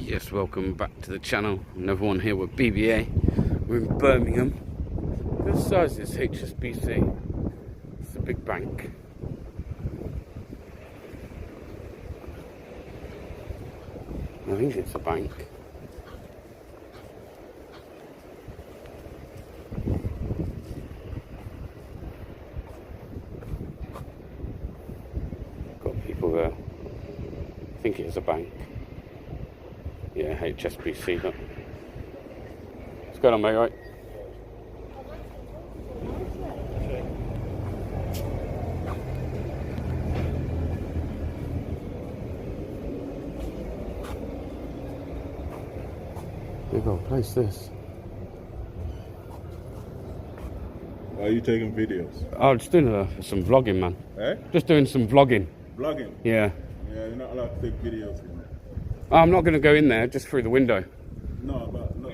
Yes, welcome back to the channel. Another one here with BBA. We're in Birmingham. What size is HSBC? It's a big bank. I think it's a bank. Got people there. I think it is a bank. Yeah, HSBC. Look. What's going on, mate? Right? Big old place, this. Are you taking videos? Oh, just doing some vlogging, man. Eh? Just doing some vlogging. Vlogging? Yeah. Yeah, you're not allowed to take videos. I'm not going to go in there, just through the window. No, but not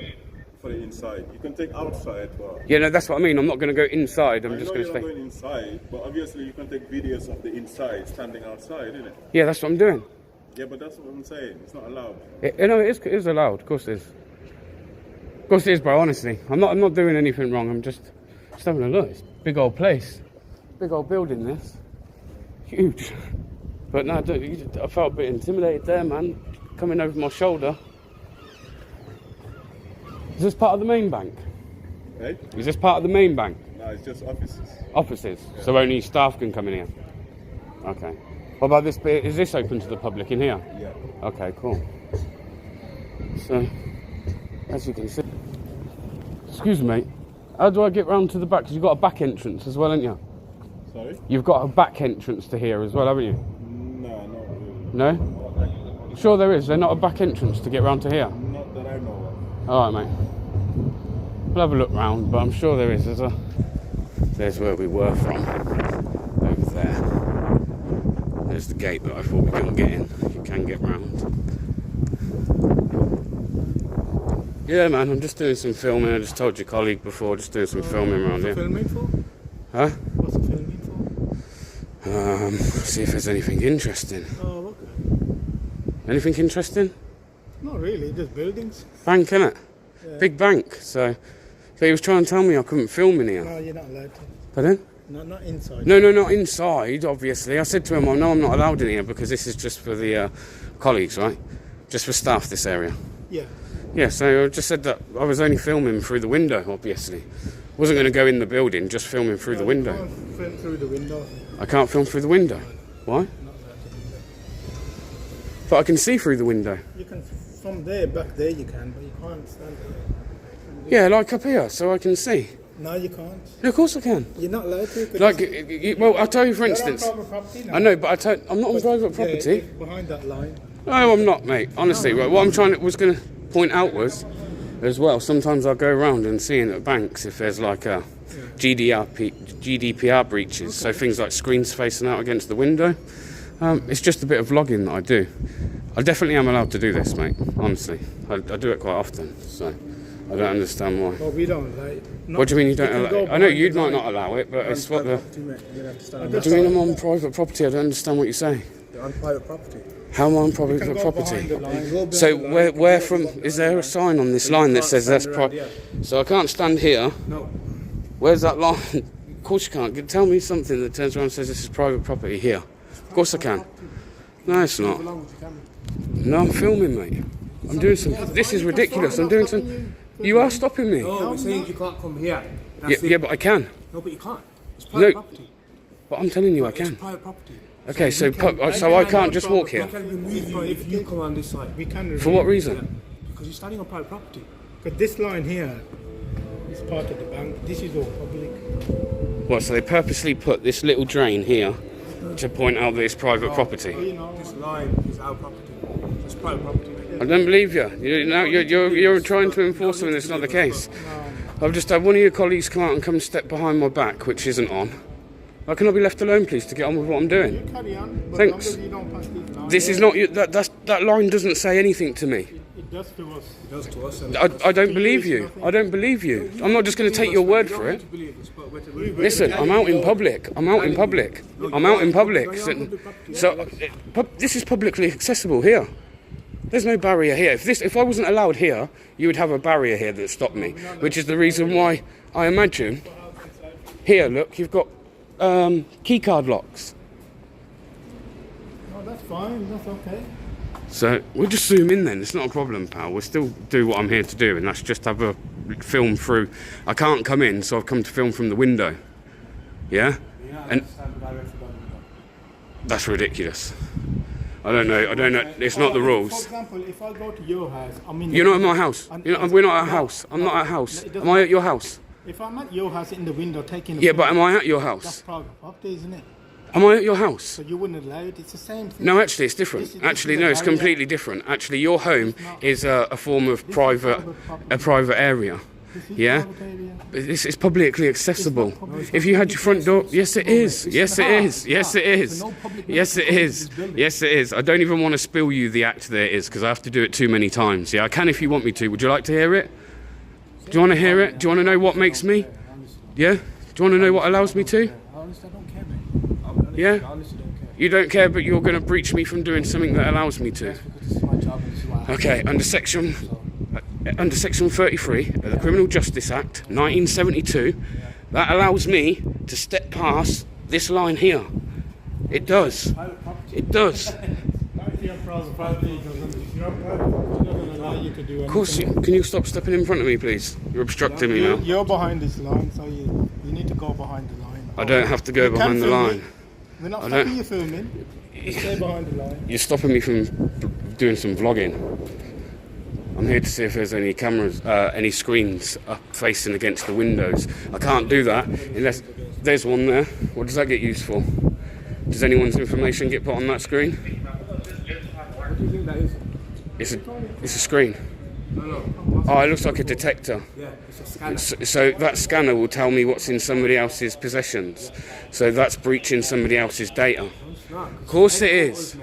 for the inside. You can take outside, but... Yeah, no, that's what I mean. I'm not going to go inside. I'm just going to stay. You're not going inside, but obviously you can take videos of the inside, standing outside, isn't it? Yeah, that's what I'm doing. Yeah, but that's what I'm saying. It's not allowed. No, it is allowed. Of course it is. Of course it is, bro. Honestly, I'm not doing anything wrong. I'm just having a look. It's a big old place, big old building. This huge. But no, I felt a bit intimidated there, man. Coming over my shoulder. Is this part of the main bank? Eh? Is this part of the main bank? No, it's just offices. Offices. Yeah. So only staff can come in here. Okay. What about this bit? Is this open to the public in here? Yeah. Okay, cool. So, as you can see. Excuse me, mate. How do I get round to the back? Because you've got a back entrance as well, haven't you? Sorry? You've got a back entrance to here as well, haven't you? No, not really. No? Sure there is. They're not a back entrance to get round to here. Not that I know of. All right, mate. We'll have a look round, but I'm sure there is. There's where we were from. Over there. There's the gate that I thought we couldn't get in. You can get round. Yeah, man. I'm just doing some filming. I just told your colleague before. Just doing some filming around here. What's the filming for? Huh? What's the filming for? See if there's anything interesting. Oh, okay. Anything interesting? Not really, just buildings. Bank, innit? Yeah. Big bank. So he was trying to tell me I couldn't film in here. No, you're not allowed to. Pardon? No, not inside. No, not inside, obviously. I said to him, well, no, I'm not allowed in here because this is just for the colleagues, right? Just for staff, this area. Yeah. Yeah, so I just said that I was only filming through the window, obviously. Wasn't going to go in the building, just filming through the window. You can't film through the window. I can't film through the window. Why? Not allowed to do that. But I can see through the window. You can, from there, back there you can, but you can't stand there. Yeah, like up here, so I can see. No, you can't. Yeah, of course I can. You're not allowed to. Like, well, I'll tell you for You're instance. on private property now. I know, but I'm not on private property. Yeah, behind that line. No, I'm not, mate. Honestly, what I'm was going to point out was, as well, sometimes I go around and seeing at banks if there's like a GDPR breaches, so things like screens facing out against the window. It's just a bit of vlogging that I do. I definitely am allowed to do this, mate. Honestly, I do it quite often, so I don't understand why. Well, we don't allow it. What do you mean you don't allow it? I know you might not allow it, but it's what the... What do you mean I'm on private property? I don't understand what you say. You're on private property. How am I on private property? So where from? Is there a sign on this line that says that's private? So I can't stand here. No. Where's that line? Of course you can't. Tell me something that turns around and says this is private property here. Of course I can. No, it's not. No, I'm filming, mate. I'm doing some... This is ridiculous. I'm doing some... You are stopping me. No, we're saying you can't come here. Yeah, but I can. No, but you can't. It's private property. But I'm telling you I It's can. private property. Okay, so I can't just walk You here. can remove you if you come on this side. We can. For what reason? Because you're standing on private property. Because this line here is part of the bank. This is all public. What, so they purposely put this little drain here to point out that it's private property? This line is our property. It's private property. I don't believe you. You're trying to enforce something that's not the case. I've just had one of your colleagues come out and come step behind my back, which isn't on. Can I be left alone, please, to get on with what I'm doing? You carry on. But Thanks. you don't pass this line. This is not that line doesn't say anything to me. It does to us. It does to us. I don't believe you. I don't believe you. I'm not just going to take your word for it. Listen, I'm out in public. I'm out in public. I'm out in public. So this is publicly accessible here. There's no barrier here. If I wasn't allowed here, you would have a barrier here that stopped me, which is the reason why I imagine. Here, look, you've got key card locks. No, that's fine. That's okay. So we'll just zoom in then. It's not a problem, pal. We'll still do what I'm here to do, and that's just have a film through. I can't come in, so I've come to film from the window. Yeah? And that's ridiculous. I don't know. It's not the rules. For example, if I go to your house, I mean... You're not at my house. We're not at a house. I'm not at a house. Am I at your house? If I'm at your house in the window taking... Yeah, but am I at your That's house? private property, isn't it? Am I at your house? So you wouldn't allow it. It's the same thing. No, actually, it's different. Actually, no, it's completely different. Actually, your home is a form of private area. Yeah? But it's publicly accessible. If you had your front door... Yes, it is. Yes, it is. Yes, it is. Yes, it is. Yes, it is. I don't even want to spill you the act there is, because I have to do it too many times. Yeah, I can if you want me to. Would you like to hear it? Do you want to hear it? Do you want to know what makes me? Yeah? Do you want to know what allows me to? Honestly, I don't care, mate. Yeah? I honestly don't care. You don't care, but you're going to breach me from doing something that allows me to. That's because this is my job and this is what I have Okay, under section 33 of the Criminal Justice Act 1972, that allows me to step past this line here. It does. It does. Of course, can you stop stepping in front of me, please? You're obstructing me now. You're behind this line, so you need to go behind the line. I don't have to go behind the line. We're not stopping you filming. Just stay behind the line. You're stopping me from doing some vlogging. I'm here to see if there's any cameras, any screens up facing against the windows. I can't do that unless there's one there. What does that get used for? Does anyone's information get put on that screen? What do you think that is? It's a screen. No. Oh, it looks like a detector. Yeah, it's a scanner. So that scanner will tell me what's in somebody else's possessions. So that's breaching somebody else's data. No, it's not. Of course it is.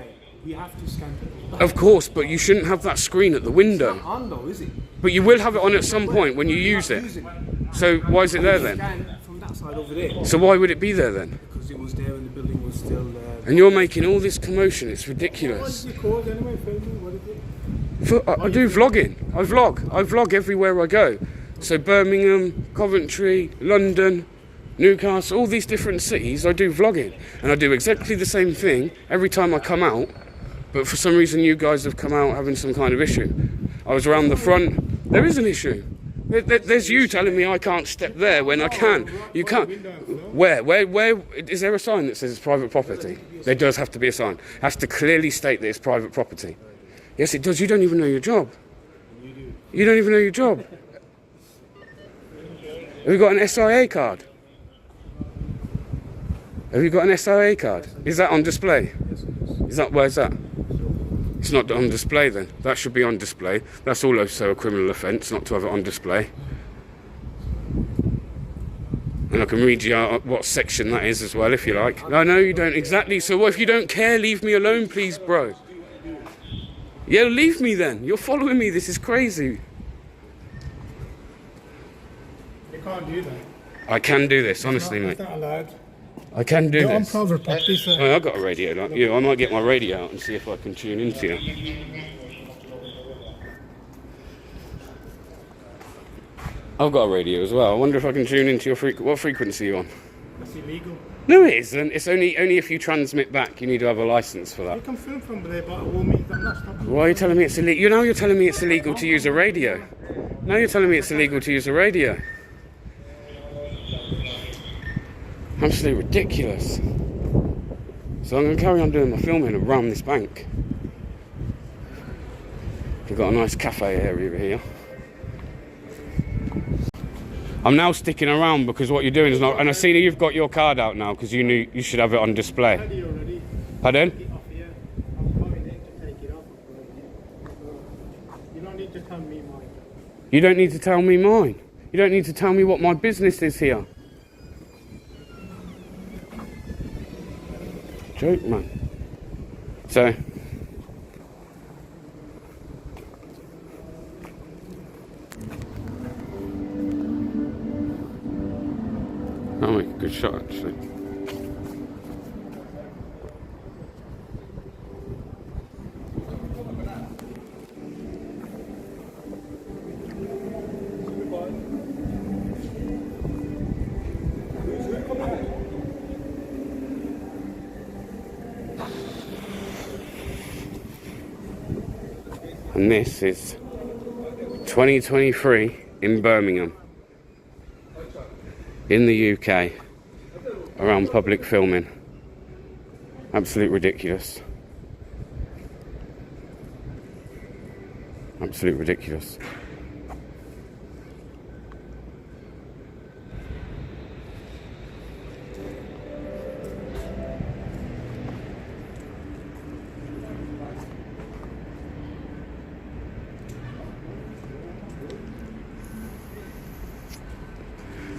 We have to scan people. Of course, but you shouldn't have that screen at the window. It's not on though, is it? But you will have it on at some point when you use it. So why is it there then? Scan from that side over there. So why would it be there then? Because it was there when the building was still there. And you're making all this commotion. It's ridiculous. What is it called anyway, filming? What is it? I do vlogging. I vlog everywhere I go. So Birmingham, Coventry, London, Newcastle, all these different cities, I do vlogging. And I do exactly the same thing every time I come out. But for some reason you guys have come out having some kind of issue. I was around the front. There is an issue. There's you telling me I can't step there when I can. You can't. Where is there a sign that says it's private property? There does have to be a sign. It has to clearly state that it's private property. Yes, it does. You don't even know your job. You don't even know your job. Have you got an SIA card? Have you got an SIA card? Is that on display? Where's that? It's not on display then. That should be on display. That's also a criminal offence not to have it on display. And I can read you out what section that is as well if you like. No, you don't exactly. So what if you don't care? Leave me alone, please, bro. Yeah, leave me then. You're following me. This is crazy. You can't do that. I can do this, honestly, mate. It's not allowed. I can do You're on this. private property, sir. Oh, I've got a radio like you. I might get my radio out and see if I can tune into you. I've got a radio as well. I wonder if I can tune into your what frequency are you on? That's illegal. No, it isn't. It's only if you transmit back. You need to have a license for You that. can film from there, but I'm not stopping. Why are you telling me it's illegal? Now you're telling me it's illegal to use a radio. Now you're telling me it's illegal to use a radio. Absolutely ridiculous. So I'm going to carry on doing my filming around this bank. We've got a nice cafe area here. I'm now sticking around because what you're doing is not... And I see that you've got your card out now because you knew you should have it on display. Already. Pardon? Take it off here. I'm coming in to take it off. You don't need to tell me mine. You don't need to tell me mine. You don't need to tell me what my business is here. Joke, man. So... Oh wait, good shot actually. And this is 2023 in Birmingham, in the UK, around public filming. Absolute ridiculous. Absolute ridiculous.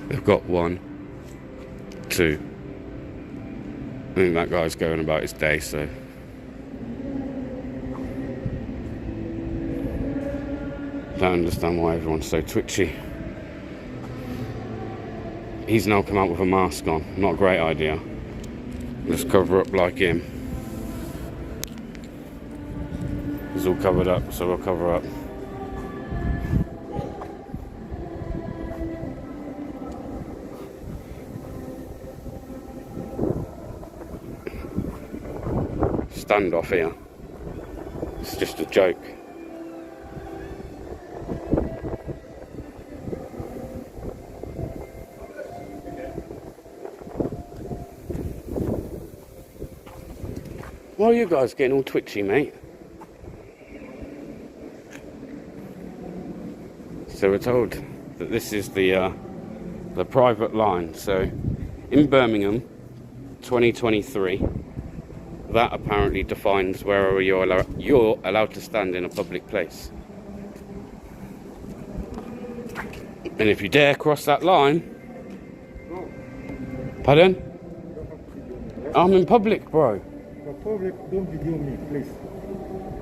They've got 1, 2. I think that guy's going about his day, so. Don't understand why everyone's so twitchy. He's now come out with a mask on. Not a great idea. Let's cover up like him. He's all covered up, so we'll cover up. Standoff here. It's just a joke. Why are you guys getting all twitchy, mate? So we're told that this is the private line. So in Birmingham, 2023, that apparently defines where you're allowed to stand in a public place. And if you dare cross that line, pardon? I'm in public, bro. Public, don't video me, please.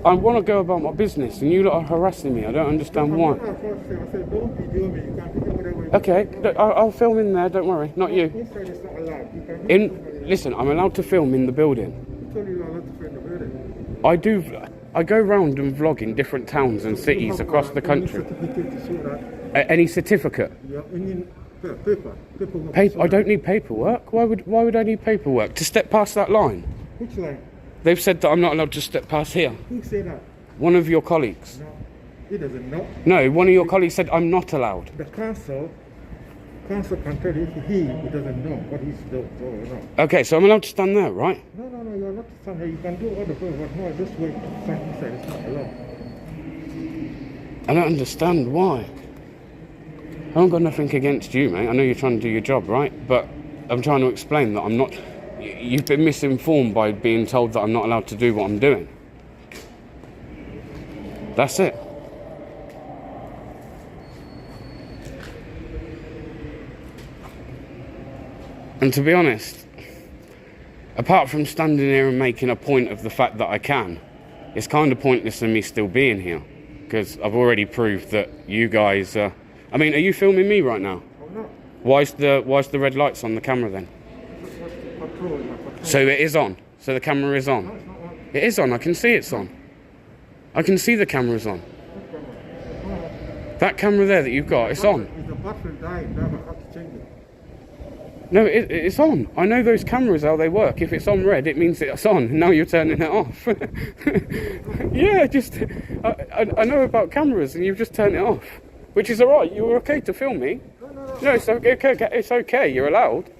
I want to go about my business, and you lot are harassing me. I don't understand why. I said, don't video me. You can video whatever you Okay, I'll film in there. Don't worry, not you. Inside is not allowed. You can Listen, I'm allowed to film in the building. I told you you're allowed to film in the building. I do. I go round and vlog in different towns and cities across the country. Certificate to show that. Any certificate? Yeah, any paper. Paper. I don't need paperwork. Why would I need paperwork to step past that line? Which line? They've said that I'm not allowed to step past here. Who said that? One of your colleagues. No, he doesn't know. No, one of your colleagues said I'm not allowed. The council can tell you if he doesn't know what he's doing or not. Okay, so I'm allowed to stand there, right? No, you're not to stand here. You can do other things, but no, this way to stand inside is not allowed. I don't understand why. I haven't got nothing against you, mate. I know you're trying to do your job, right? But I'm trying to explain that I'm not... You've been misinformed by being told that I'm not allowed to do what I'm doing. That's it. And to be honest, apart from standing here and making a point of the fact that I can, it's kind of pointless in me still being here, because I've already proved that you guys... I mean, are you filming me right now? I'm not. Why's the red lights on the camera then? So it is on. So the camera is on. No, it's not on. It is on. I can see it's on. I can see the camera's on. That camera there that you've got, it's on. If the battery died, then I have to change it. No, it's on. I know those cameras, how they work. If it's on red, it means it's on. Now you're turning it off. Yeah, just... I know about cameras and you've just turned it off. Which is alright. You're okay to film me. No, it's okay. It's okay. You're allowed.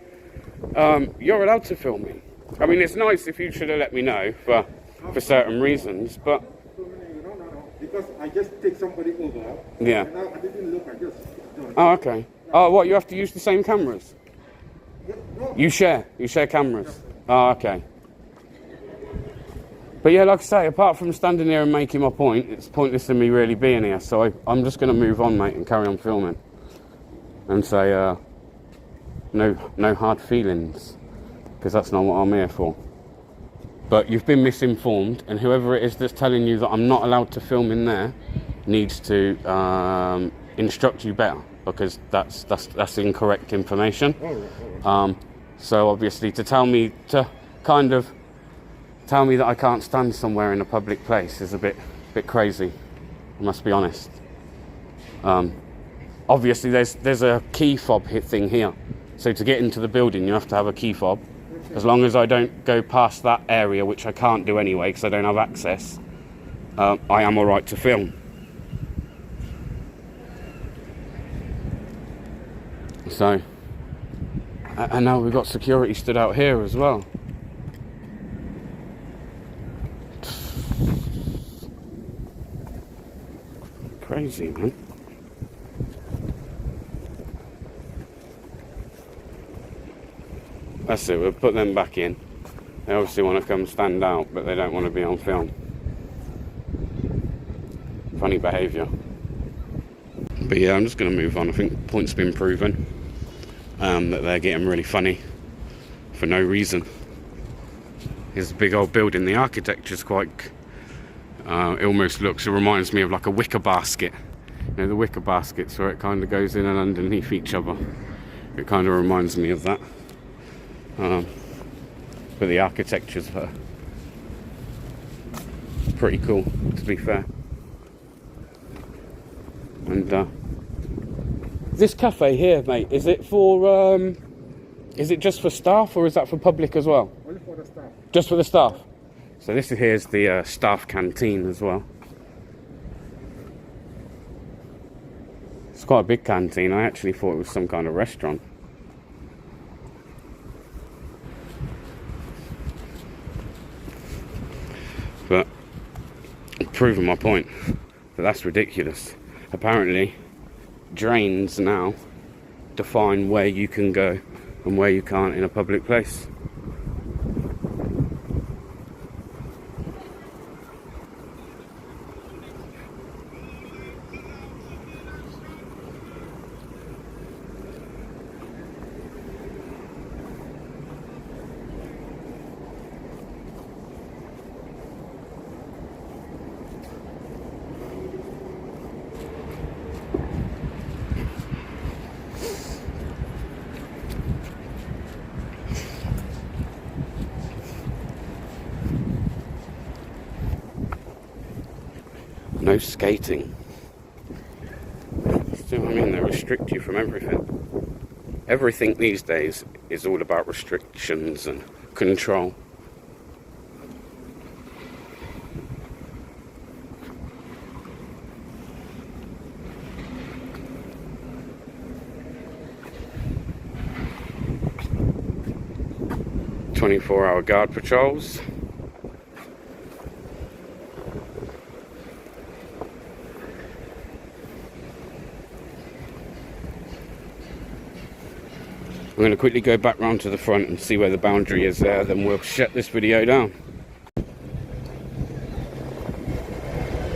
You're allowed to film me. I mean, it's nice if you should have let me know for certain reasons, but... No. Because I just take somebody over. Yeah. And now I didn't look, I just... Oh, okay. Oh, what, you have to use the same cameras? Yeah, no. You share cameras? Oh, okay. But yeah, like I say, apart from standing here and making my point, it's pointless in me really being here, so I'm just going to move on, mate, and carry on filming. And say, no hard feelings, because that's not what I'm here for. But you've been misinformed, and whoever it is that's telling you that I'm not allowed to film in there needs to instruct you better, because that's incorrect information. All right. So obviously to tell me that I can't stand somewhere in a public place is a bit crazy, I must be honest. Obviously there's a key fob thing here, so to get into the building you have to have a key fob. As long as I don't go past that area, which I can't do anyway because I don't have access, I am alright to film. So, and now we've got security stood out here as well. Crazy, man. That's it, we'll put them back in. They obviously want to come stand out, but they don't want to be on film. Funny behaviour. But yeah, I'm just going to move on. I think the point's been proven. That they're getting really funny for no reason. Here's a big old building. The architecture's quite... it almost looks... It reminds me of like a wicker basket. You know, the wicker baskets where it kind of goes in and underneath each other. It kind of reminds me of that. But the architecture's pretty cool, to be fair. And this cafe here, mate, is it for is it just for staff, or is that for public as well? Only for the staff. Just for the staff. So this here's the staff canteen as well. It's quite a big canteen. I actually thought it was some kind of restaurant. But proving my point, but that's ridiculous. Apparently drains now define where you can go and where you can't in a public place. No skating. See what I mean? They restrict you from everything. Everything these days is all about restrictions and control. "24-hour guard patrols." I'm going to quickly go back round to the front and see where the boundary is there, then we'll shut this video down.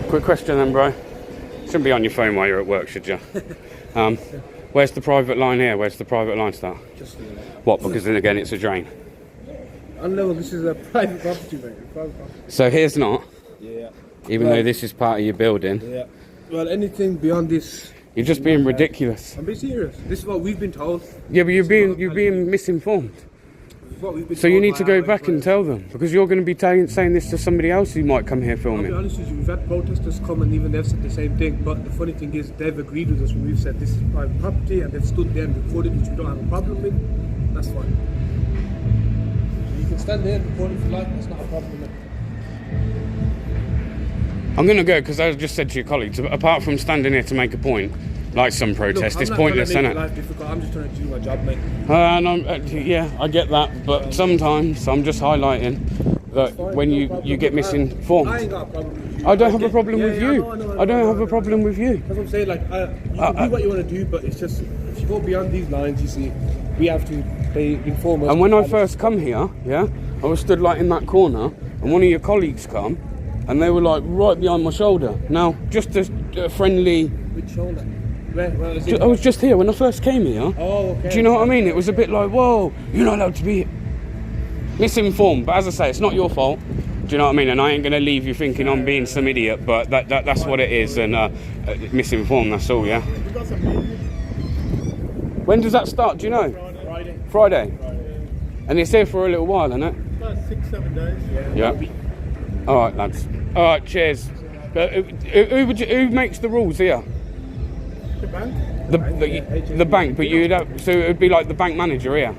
Quick question then, bro. Shouldn't be on your phone while you're at work, should you? Where's the private line here? Where's the private line start? Just What, because then again it's a drain? unlevel, this is a private property, mate. Private property. So here's not, Yeah. even though this is part of your building. Yeah. Well, anything beyond this, You're just being ridiculous. I'm being serious. This is what we've been told. Yeah, but you're being misinformed. This is what we've been So you told need by to go our back and employers. tell them, because you're going to be saying this to somebody else who might come here I'll be filming. honest with you, we've had protesters come and even they've said the same thing, but the funny thing is they've agreed with us when we've said this is private property and they've stood there and recorded, which we don't have a problem with. That's fine. You can stand there and record if you like, that's not a problem. Mate. I'm going to go because I just said to your colleagues, apart from standing here to make a point, like some protest, Look, it's I'm pointless, not isn't trying to make it? life difficult. I'm just trying to do my job, mate. Yeah, I get that, but sometimes I'm just highlighting that Fine, when no you problem. get misinformed. I ain't got a problem with you. I don't have a get- problem yeah, with yeah, you. I I don't have a problem with you. That's what I'm saying. Like, you can do what you want to do, but it's just if you go beyond these lines, you see, we have to inform us. And when I first come here, yeah, I was stood like in that corner, and one of your colleagues come, and they were like right behind my shoulder. Now, just a friendly. Which shoulder? Where is it? I was just here when I first came here. Oh, okay. Do you know what I mean? It was a bit like, whoa, you're not allowed to be misinformed. But as I say, it's not your fault. Do you know what I mean? And I ain't going to leave you thinking I'm being some idiot, but that's what it is. And misinformed, that's all, yeah? We got some meeting When does that start? Do you know? Friday. Friday. And it's here for a little while, isn't it? About 6-7 days. Yeah. All right, lads. All right, cheers. Who makes the rules here? The bank. The bank, but you'd have, so it would be like the bank manager here.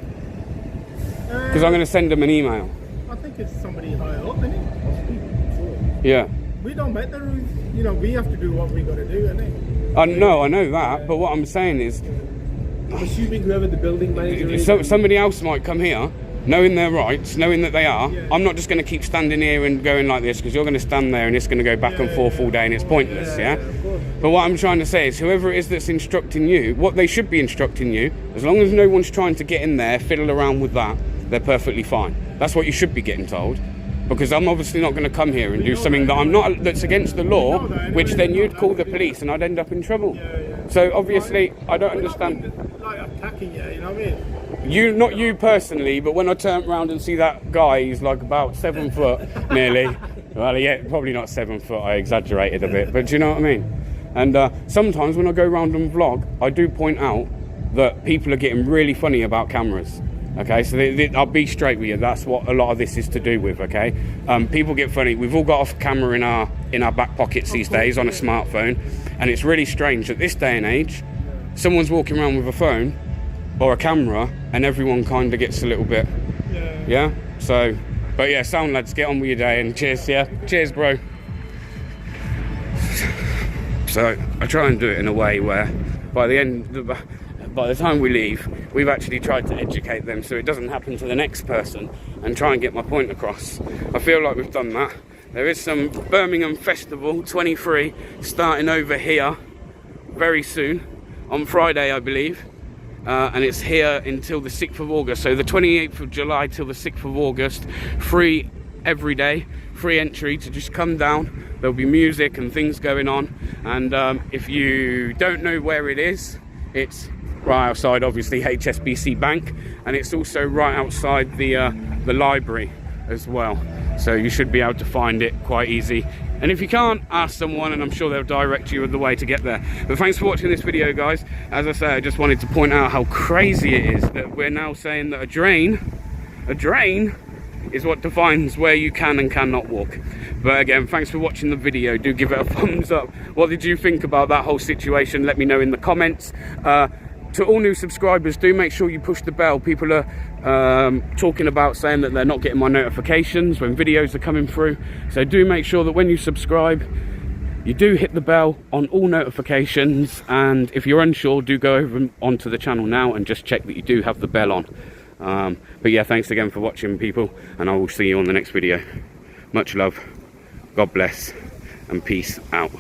Because I'm going to send them an email. I think it's somebody higher up, isn't it? Yeah. we don't make the rules. You know, we have to do what we got to do, innit? I know that, but what I'm saying is, I'm assuming whoever the building manager is. so somebody else might come here, knowing their rights, knowing that they are. I'm not just going to keep standing here and going like this, because you're going to stand there and it's going to go back and forth all day and it's pointless, yeah? But what I'm trying to say is, whoever it is that's instructing you, what they should be instructing you, as long as no one's trying to get in there, fiddle around with that, they're perfectly fine. That's what you should be getting told. Because I'm obviously not going to come here and do something that's against the law, which then you'd call the police and I'd end up in trouble. So obviously, I don't understand. Like attacking you, you know what I mean? You, not you personally, but when I turn around and see that guy, he's like about 7 foot nearly. Well, yeah, probably not 7 foot. I exaggerated a bit, but do you know what I mean? And sometimes when I go around and vlog, I do point out that people are getting really funny about cameras. Okay, so I'll be straight with you. That's what a lot of this is to do with. Okay, people get funny. We've all got a camera in our back pockets these days on a smartphone, and it's really strange that this day and age, someone's walking around with a phone or a camera, and everyone kind of gets a little bit. Yeah. So, but yeah, sound lads, get on with your day and cheers. Yeah, cheers, bro. So I try and do it in a way where, by the time we leave, we've actually tried to educate them so it doesn't happen to the next person, and try and get my point across. I feel like we've done that. There is some Birmingham Festival 23 starting over here very soon, on Friday I believe, and it's here until the 6th of August, so the 28th of July till the 6th of August, free every day, free entry to just come down. There'll be music and things going on, and if you don't know where it is, it's right outside obviously HSBC Bank, and it's also right outside the library as well, so you should be able to find it quite easy. And if you can't, ask someone and I'm sure they'll direct you the way to get there. But thanks for watching this video, guys. As I say, I just wanted to point out how crazy it is that we're now saying that a drain is what defines where you can and cannot walk. But again, thanks for watching the video. Do give it a thumbs up. What did you think about that whole situation? Let me know in the comments. To all new subscribers, do make sure you push the bell. People are talking about saying that they're not getting my notifications when videos are coming through. So do make sure that when you subscribe, you do hit the bell on all notifications. And if you're unsure, do go over onto the channel now and just check that you do have the bell on. But yeah, thanks again for watching, people, and I will see you on the next video. Much love, God bless, and peace out.